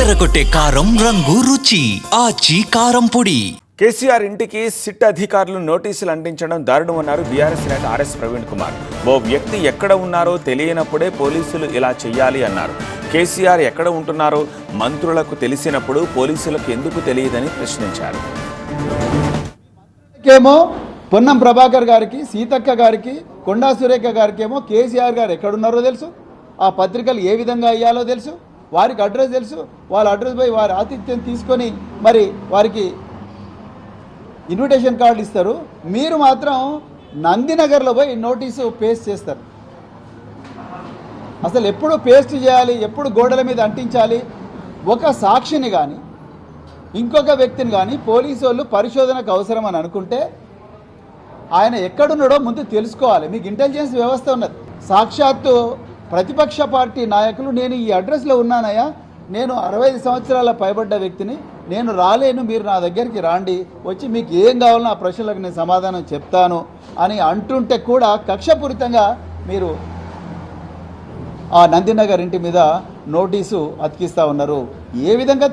అదరగొట్టే కారం రంగు రుచి ఆచి కారం పొడి. కేసీఆర్ ఇంటికి సిట్ అధికారులు నోటీసులు అంటించడం దారుణమన్నారు బీఆర్ఎస్ నేత ఆర్ఎస్ ప్రవీణ్ కుమార్. ఓ వ్యక్తి ఎక్కడ ఉన్నారో తెలియనప్పుడే పోలీసులు ఇలా చెయ్యాలి అన్నారు. కేసీఆర్ ఎక్కడ ఉంటున్నారో మంత్రులకు తెలిసినప్పుడు పోలీసులకు ఎందుకు తెలియదని ప్రశ్నించారు. పొన్నం ప్రభాకర్ గారికి, సీతక్క గారికి, కొండా సురేఖ గారికి ఏమో కేసీఆర్ గారు ఎక్కడున్నారో తెలుసు, ఆ పత్రికలు ఏ విధంగా అయ్యాలో తెలుసు, వారికి అడ్రస్ తెలుసు. వాళ్ళ అడ్రస్ పోయి వారి ఆతిథ్యం తీసుకొని మరి వారికి ఇన్విటేషన్ కార్డు ఇస్తారు. మీరు మాత్రం నందినగర్లో పోయి నోటీసు పేస్ట్ చేస్తారు. అసలు ఎప్పుడు పేస్ట్ చేయాలి, ఎప్పుడు గోడల మీద అంటించాలి? ఒక సాక్షిని కానీ ఇంకొక వ్యక్తిని కానీ పోలీసు వాళ్ళు పరిశోధనకు అవసరం అని అనుకుంటే ఆయన ఎక్కడున్నాడో ముందు తెలుసుకోవాలి. మీకు ఇంటెలిజెన్స్ వ్యవస్థ ఉన్నది. సాక్షాత్తు ప్రతిపక్ష పార్టీ నాయకులు నేను ఈ అడ్రస్లో ఉన్నానయ్యా, నేను 65 సంవత్సరాల పైబడ్డ వ్యక్తిని, నేను రాలేను, మీరు నా దగ్గరికి రాండి, వచ్చి మీకు ఏం కావాలో ఆ ప్రశ్నలకు నేను సమాధానం చెప్తాను అని అంటుంటే కూడా కక్షపూరితంగా మీరు ఆ నందినగర్ ఇంటి మీద నోటీసు అతికిస్తూ ఉన్నారు. ఏ విధంగా